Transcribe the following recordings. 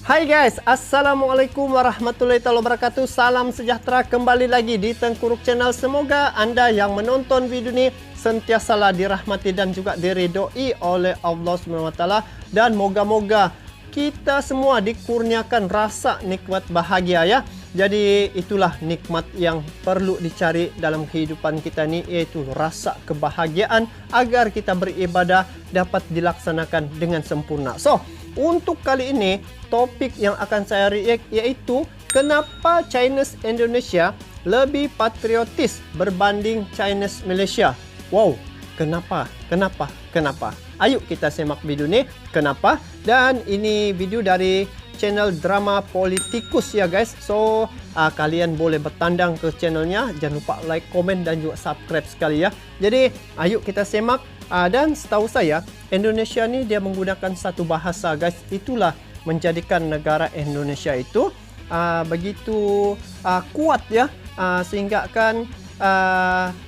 Hai guys, Assalamualaikum warahmatullahi wabarakatuh. Salam sejahtera kembali lagi di Tengku Ruk Channel. Semoga anda yang menonton video ini sentiasalah dirahmati dan juga diridhoi oleh Allah SWT. Dan moga-moga kita semua dikurniakan rasa nikmat bahagia ya. Jadi itulah nikmat yang perlu dicari dalam kehidupan kita ni, yaitu rasa kebahagiaan agar kita beribadah dapat dilaksanakan dengan sempurna. So, untuk kali ini topik yang akan saya react yaitu kenapa Chinese Indonesia lebih patriotis berbanding Chinese Malaysia. Wow, kenapa? Ayo kita semak video ni. Kenapa? Dan ini video dari channel Drama Politikus ya guys. So kalian boleh bertandang ke channelnya. Jangan lupa like, komen dan juga subscribe sekali ya. Jadi ayo kita semak. Dan setahu saya Indonesia ni dia menggunakan satu bahasa guys. Itulah menjadikan negara Indonesia itu begitu kuat ya, sehingga kan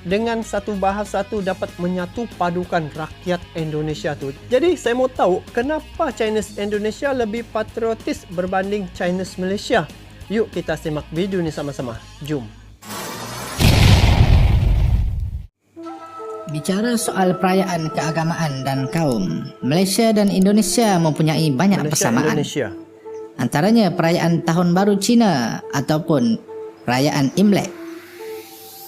dengan satu bahasa tu dapat menyatu padukan rakyat Indonesia tu. Jadi saya mau tahu kenapa Chinese Indonesia lebih patriotis berbanding Chinese Malaysia. Yuk kita simak video ni sama-sama. Jom. Bicara soal perayaan keagamaan dan kaum, Malaysia dan Indonesia mempunyai banyak persamaan. Antaranya perayaan Tahun Baru Cina ataupun perayaan Imlek.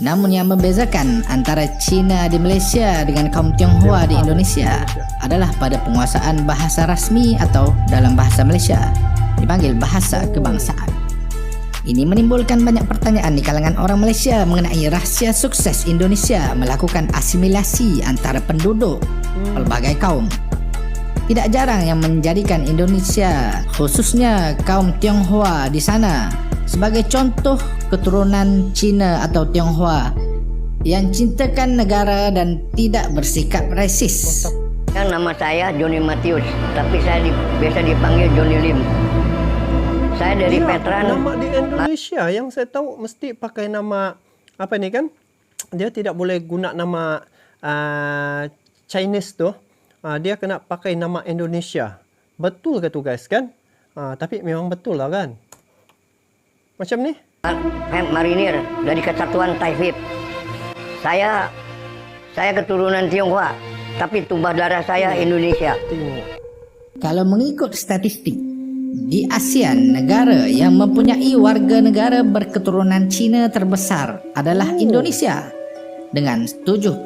Namun yang membezakan antara Cina di Malaysia dengan kaum Tionghoa di Indonesia adalah pada penguasaan bahasa rasmi atau dalam bahasa Malaysia dipanggil bahasa kebangsaan. Ini menimbulkan banyak pertanyaan di kalangan orang Malaysia mengenai rahsia sukses Indonesia melakukan asimilasi antara penduduk pelbagai kaum. Tidak jarang yang menjadikan Indonesia, khususnya kaum Tionghoa di sana, sebagai contoh keturunan Cina atau Tionghoa yang cintakan negara dan tidak bersikap rasis. Nama saya Johnny Matius, tapi saya biasa dipanggil Johnny Lim. Saya dari veteran. Nama di Indonesia yang saya tahu mesti pakai nama apa ni kan? Dia tidak boleh guna nama Chinese tu. Dia kena pakai nama Indonesia. Betul ke tu guys kan? Tapi memang betul lah kan? Macam ni? Saya marinir dari Kesatuan Taifib. Saya keturunan Tionghoa, tapi tumpah darah saya Indonesia. Kalau mengikut statistik, di ASEAN, negara yang mempunyai warga negara berketurunan Cina terbesar adalah Indonesia dengan 7.6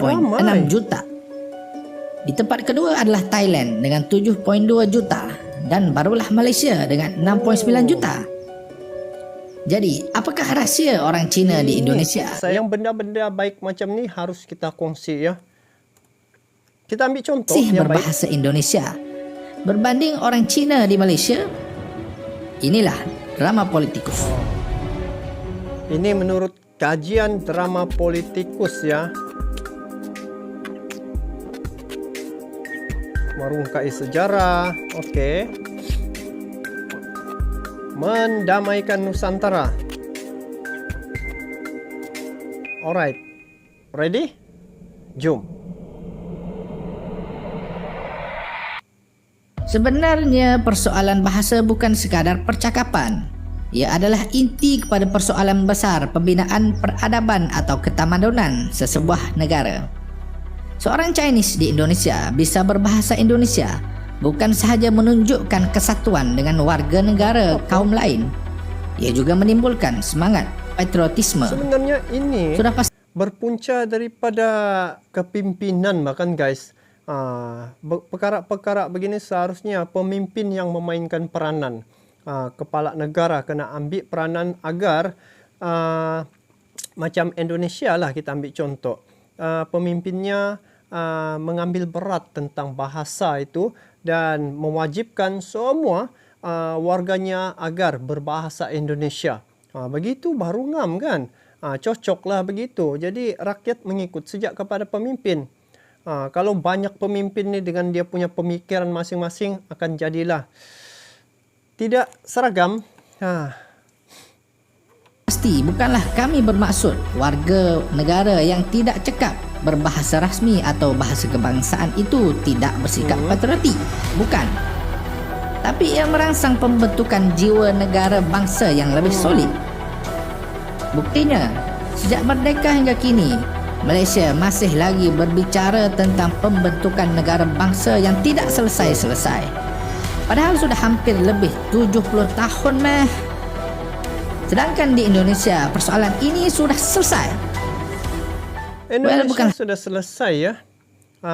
juta. Di tempat kedua adalah Thailand dengan 7.2 juta dan barulah Malaysia dengan 6.9 juta. Jadi, apakah rahsia orang Cina di Indonesia? Sayang benda-benda baik macam ni harus kita kongsi ya. Kita ambil contoh yang berbahasa Indonesia berbanding orang Cina di Malaysia. Inilah Drama Politikus. Ini menurut kajian Drama Politikus ya. Merungkai sejarah. Okey. Mendamaikan Nusantara. Alright. Ready? Jom. Sebenarnya persoalan bahasa bukan sekadar percakapan. Ia adalah inti kepada persoalan besar pembinaan peradaban atau ketamadunan sesebuah negara. Seorang Chinese di Indonesia bisa berbahasa Indonesia bukan sahaja menunjukkan kesatuan dengan warga negara kaum lain. Ia juga menimbulkan semangat patriotisme. Sebenarnya ini sudah pasti berpunca daripada kepimpinan bahkan guys. Perkara-perkara begini seharusnya pemimpin yang memainkan peranan. Kepala negara kena ambil peranan agar macam Indonesia lah kita ambil contoh. Pemimpinnya mengambil berat tentang bahasa itu dan mewajibkan semua warganya agar berbahasa Indonesia. Begitu baru ngam kan? Cocoklah begitu. Jadi rakyat mengikut sejak kepada pemimpin. Kalau banyak pemimpin ni dengan dia punya pemikiran masing-masing akan jadilah tidak seragam. Pasti bukanlah kami bermaksud warga negara yang tidak cekap berbahasa rasmi atau bahasa kebangsaan itu tidak bersikap patriotik. Bukan. tapi ia merangsang pembentukan jiwa negara bangsa yang lebih solid. Buktinya, sejak merdeka hingga kini, Malaysia masih lagi berbicara tentang pembentukan negara bangsa yang tidak selesai-selesai. Padahal sudah hampir lebih 70 tahun meh. Sedangkan di Indonesia, persoalan ini sudah selesai. Indonesia sudah selesai ya.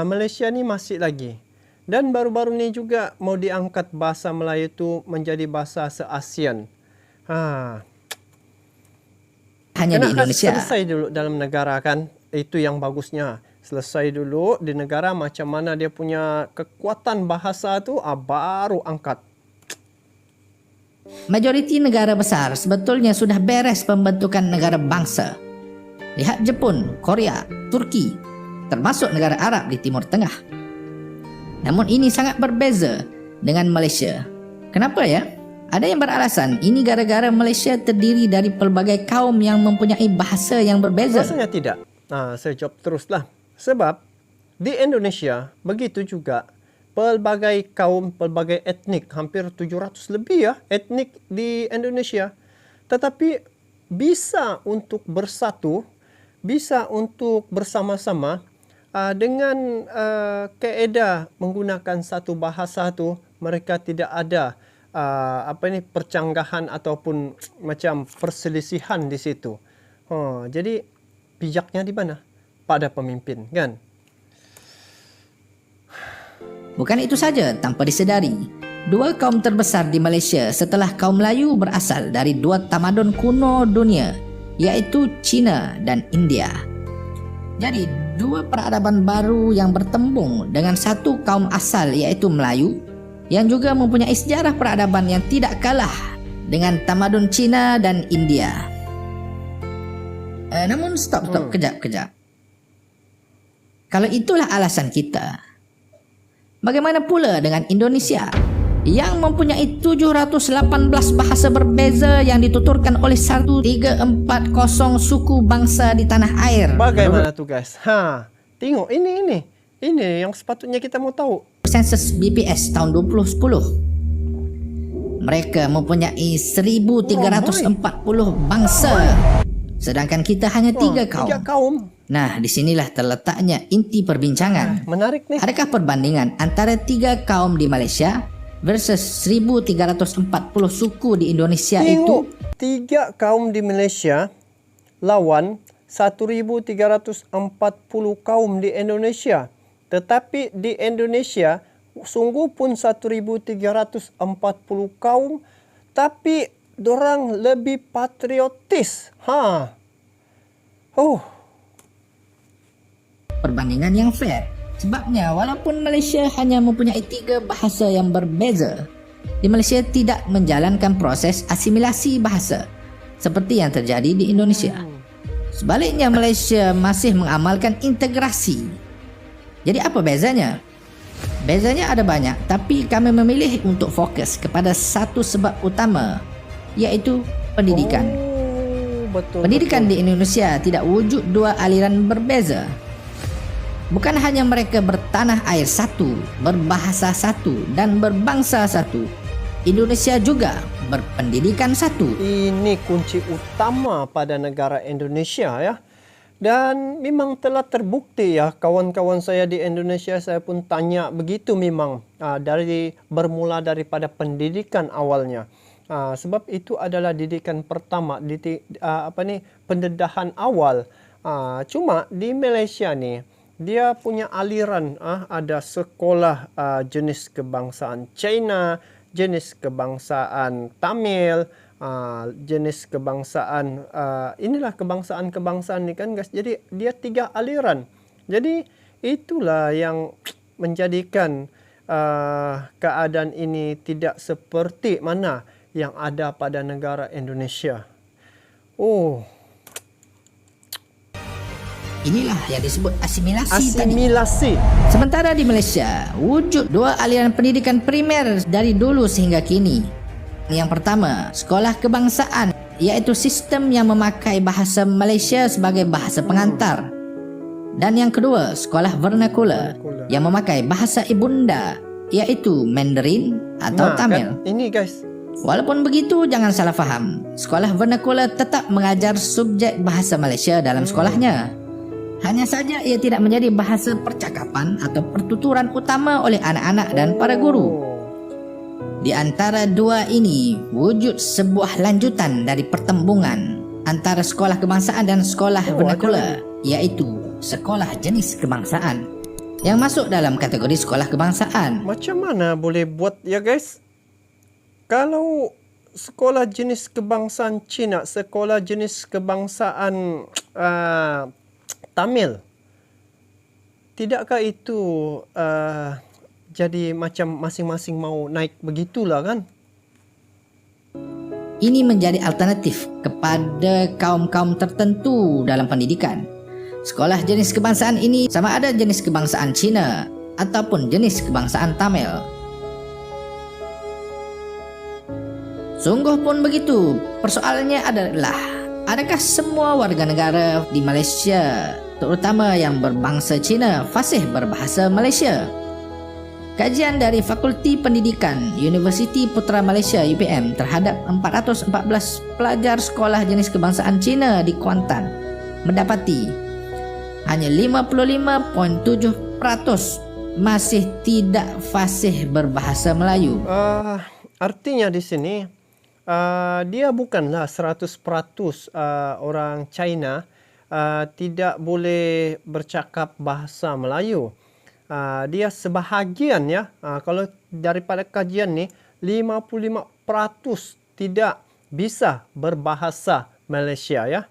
Malaysia ni masih lagi. Dan baru-baru ni juga mau diangkat bahasa Melayu tu menjadi bahasa se-ASEAN. Hanya di Indonesia. Selesai dulu dalam negara kan. Itu yang bagusnya. Selesai dulu di negara macam mana dia punya kekuatan bahasa tu baru angkat. Majoriti negara besar sebetulnya sudah beres pembentukan negara bangsa. Lihat Jepun, Korea, Turki, termasuk negara Arab di Timur Tengah. Namun ini sangat berbeza dengan Malaysia. Kenapa ya? Ada yang beralasan ini gara-gara Malaysia terdiri dari pelbagai kaum yang mempunyai bahasa yang berbeza. Rasanya tidak. Saya jawab teruslah. Sebab di Indonesia begitu juga pelbagai kaum, pelbagai etnik, hampir 700 lebih ya etnik di Indonesia. Tetapi bisa untuk bersatu, bisa untuk bersama-sama dengan kaedah menggunakan satu bahasa tu. Mereka tidak ada percanggahan ataupun macam perselisihan di situ. Jadi bijaknya di mana? Pada pemimpin, kan? Bukan itu saja, tanpa disedari, dua kaum terbesar di Malaysia setelah kaum Melayu berasal dari dua tamadun kuno dunia, iaitu China dan India. Jadi, dua peradaban baru yang bertembung dengan satu kaum asal iaitu Melayu yang juga mempunyai sejarah peradaban yang tidak kalah dengan tamadun China dan India. Namun stop, kejap. Kalau itulah alasan kita, bagaimana pula dengan Indonesia yang mempunyai 718 bahasa berbeza yang dituturkan oleh 1340 suku bangsa di tanah air? Bagaimana tu guys? Tengok ini yang sepatutnya kita mau tahu. Sensus BPS tahun 2010. Mereka mempunyai 1340 bangsa. Sedangkan kita hanya 3 kaum. 3 kaum. Nah, disinilah terletaknya inti perbincangan. Menarik nih. Adakah perbandingan antara 3 kaum di Malaysia versus 1340 suku di Indonesia itu? 3 kaum di Malaysia lawan 1340 kaum di Indonesia. Tetapi di Indonesia sungguh pun 1340 kaum, tapi dorang lebih patriotis. Perbandingan yang fair. Sebabnya walaupun Malaysia hanya mempunyai 3 bahasa yang berbeza, di Malaysia tidak menjalankan proses asimilasi bahasa seperti yang terjadi di Indonesia. Sebaliknya Malaysia masih mengamalkan integrasi. Jadi apa bezanya? Bezanya ada banyak, tapi kami memilih untuk fokus kepada satu sebab utama, iaitu pendidikan. Pendidikan di Indonesia tidak wujud 2 aliran berbeza. Bukan hanya mereka bertanah air satu, berbahasa satu, dan berbangsa satu. Indonesia juga berpendidikan satu. Ini kunci utama pada negara Indonesia ya. Dan memang telah terbukti ya, kawan-kawan saya di Indonesia, saya pun tanya begitu memang bermula daripada pendidikan awalnya. Sebab itu adalah didikan pertama, pendedahan awal. Cuma di Malaysia ni dia punya aliran, ada sekolah jenis kebangsaan China, jenis kebangsaan Tamil, jenis kebangsaan inilah kebangsaan-kebangsaan ni kan guys. Jadi dia 3 aliran. Jadi itulah yang menjadikan keadaan ini tidak seperti mana yang ada pada negara Indonesia. Inilah yang disebut asimilasi tadi. Sementara di Malaysia, wujud 2 aliran pendidikan primer dari dulu sehingga kini. Yang pertama, sekolah kebangsaan, iaitu sistem yang memakai bahasa Malaysia sebagai bahasa pengantar. Dan yang kedua, sekolah vernakular yang memakai bahasa ibunda, yaitu Mandarin atau Tamil. Kan, ini guys. Walaupun begitu, jangan salah faham. Sekolah vernakular tetap mengajar subjek bahasa Malaysia dalam sekolahnya. Hanya saja ia tidak menjadi bahasa percakapan atau pertuturan utama oleh anak-anak dan para guru. Di antara dua ini, wujud sebuah lanjutan dari pertembungan antara sekolah kebangsaan dan sekolah vernakular, yaitu sekolah jenis kebangsaan yang masuk dalam kategori sekolah kebangsaan. Macam mana boleh buat ya guys? Kalau sekolah jenis kebangsaan Cina, sekolah jenis kebangsaan Tamil, tidakkah itu jadi macam masing-masing mau naik begitulah kan? Ini menjadi alternatif kepada kaum-kaum tertentu dalam pendidikan. Sekolah jenis kebangsaan ini sama ada jenis kebangsaan Cina ataupun jenis kebangsaan Tamil. Sungguh pun begitu, persoalannya adalah adakah semua warga negara di Malaysia, terutama yang berbangsa Cina, fasih berbahasa Malaysia? Kajian dari Fakulti Pendidikan Universiti Putra Malaysia UPM terhadap 414 pelajar sekolah jenis kebangsaan Cina di Kuantan mendapati hanya 55.7% masih tidak fasih berbahasa Melayu. Artinya di sini dia bukanlah 100% orang China tidak boleh bercakap bahasa Melayu. Dia sebahagian ya. Kalau daripada kajian ni 55% tidak bisa berbahasa Malaysia ya.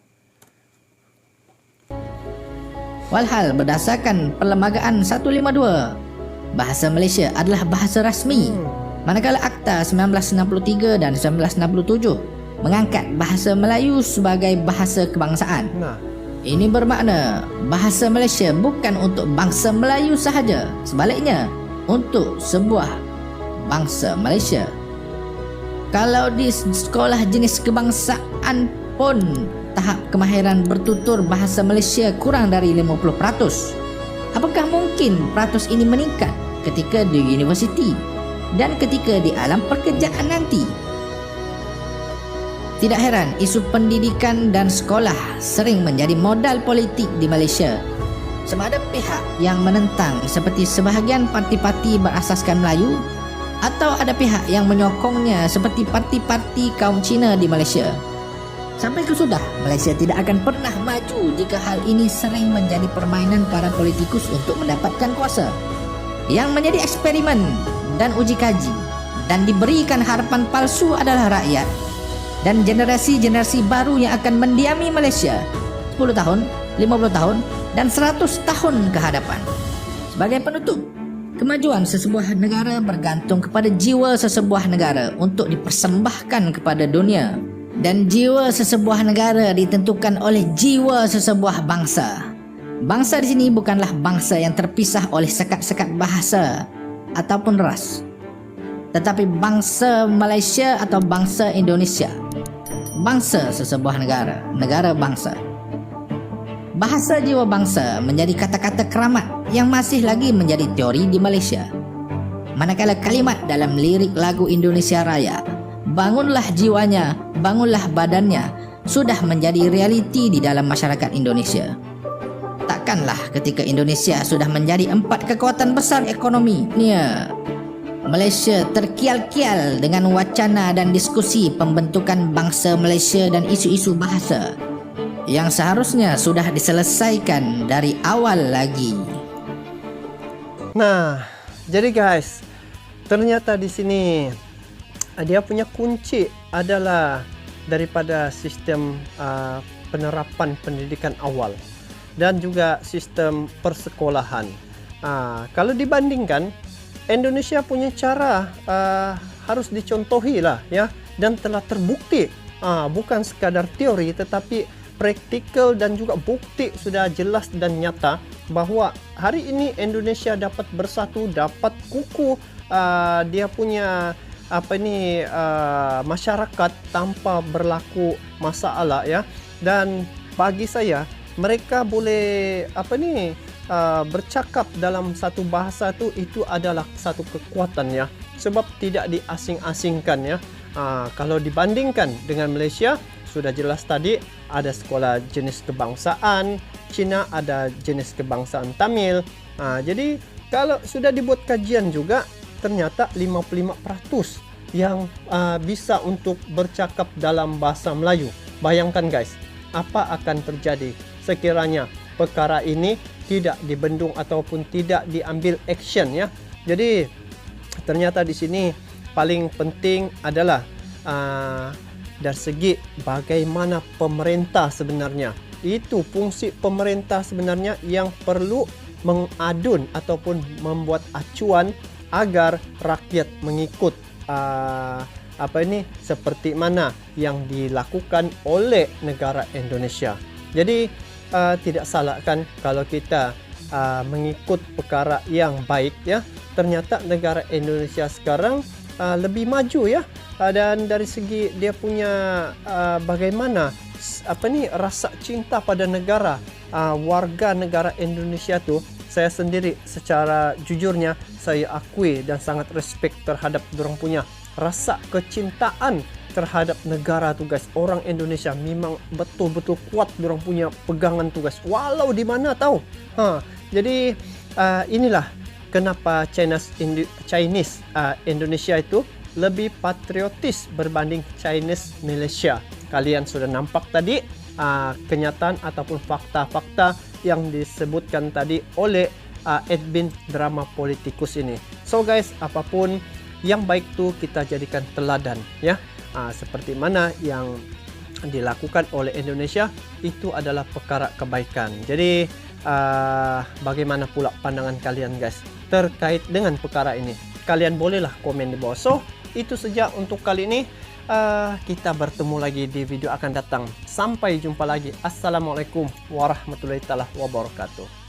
Walhal berdasarkan Perlembagaan 152, bahasa Malaysia adalah bahasa rasmi. Manakala Akta 1963 dan 1967 mengangkat bahasa Melayu sebagai bahasa kebangsaan. Ini bermakna bahasa Malaysia bukan untuk bangsa Melayu sahaja, sebaliknya untuk sebuah bangsa Malaysia. Kalau di sekolah jenis kebangsaan pun tahap kemahiran bertutur bahasa Malaysia kurang dari 50%, apakah mungkin peratus ini meningkat ketika di universiti dan ketika di alam pekerjaan nanti? Tidak heran isu pendidikan dan sekolah sering menjadi modal politik di Malaysia. Sama ada pihak yang menentang seperti sebahagian parti-parti berasaskan Melayu, atau ada pihak yang menyokongnya seperti parti-parti kaum Cina di Malaysia. Sampai ke sudah, Malaysia tidak akan pernah maju jika hal ini sering menjadi permainan para politikus untuk mendapatkan kuasa. Yang menjadi eksperimen dan uji kaji dan diberikan harapan palsu adalah rakyat dan generasi-generasi baru yang akan mendiami Malaysia 10 tahun, 50 tahun dan 100 tahun ke hadapan. Sebagai penutup, kemajuan sesebuah negara bergantung kepada jiwa sesebuah negara untuk dipersembahkan kepada dunia. Dan jiwa sesebuah negara ditentukan oleh jiwa sesebuah bangsa. Bangsa di sini bukanlah bangsa yang terpisah oleh sekat-sekat bahasa ataupun ras, tetapi bangsa Malaysia atau bangsa Indonesia. Bangsa sesebuah negara, negara bangsa. Bahasa jiwa bangsa menjadi kata-kata keramat yang masih lagi menjadi teori di Malaysia. Manakala kalimat dalam lirik lagu Indonesia Raya, bangunlah jiwanya, bangunlah badannya, sudah menjadi realiti di dalam masyarakat Indonesia. Takkanlah ketika Indonesia sudah menjadi 4 kekuatan besar ekonomi dunia, Malaysia terkial-kial dengan wacana dan diskusi pembentukan bangsa Malaysia dan isu-isu bahasa yang seharusnya sudah diselesaikan dari awal lagi. Nah, jadi guys, ternyata di sini dia punya kunci adalah daripada sistem penerapan pendidikan awal dan juga sistem persekolahan. Kalau dibandingkan, Indonesia punya cara harus dicontohi lah ya, dan telah terbukti bukan sekadar teori tetapi praktikal dan juga bukti sudah jelas dan nyata bahwa hari ini Indonesia dapat bersatu, dapat kukuh dia punya masyarakat tanpa berlaku masalah ya. Dan bagi saya mereka boleh bercakap dalam satu bahasa tu itu adalah satu kekuatan ya, sebab tidak diasing-asingkan ya. Kalau dibandingkan dengan Malaysia, sudah jelas tadi ada sekolah jenis kebangsaan Cina, ada jenis kebangsaan Tamil. Jadi kalau sudah dibuat kajian juga, ternyata 55% yang bisa untuk bercakap dalam bahasa Melayu. Bayangkan guys, apa akan terjadi sekiranya perkara ini tidak dibendung ataupun tidak diambil action ya. Jadi ternyata di sini paling penting adalah dari segi bagaimana pemerintah sebenarnya. Itu fungsi pemerintah sebenarnya yang perlu mengadun ataupun membuat acuan agar rakyat mengikut seperti mana yang dilakukan oleh negara Indonesia. Jadi tidak salah kan kalau kita mengikut perkara yang baik ya. Ternyata negara Indonesia sekarang lebih maju ya, dan dari segi dia punya bagaimana rasa cinta pada negara, warga negara Indonesia tu, saya sendiri secara jujurnya saya akui dan sangat respect terhadap dorang punya rasa kecintaan terhadap negara tu guys. Orang Indonesia memang betul-betul kuat dorang punya pegangan tu guys, walau di mana tahu. Jadi inilah kenapa Chinese Indonesia itu lebih patriotis berbanding Chinese Malaysia. Kalian sudah nampak tadi kenyataan ataupun fakta-fakta yang disebutkan tadi oleh admin drama politikus ini. So guys, apapun yang baik tu kita jadikan teladan ya. Seperti mana yang dilakukan oleh Indonesia itu adalah perkara kebaikan. Jadi bagaimana pula pandangan kalian guys terkait dengan perkara ini? Kalian bolehlah komen di bawah. So itu saja untuk kali ini. Kita bertemu lagi di video akan datang. Sampai jumpa lagi. Assalamualaikum warahmatullahi wabarakatuh.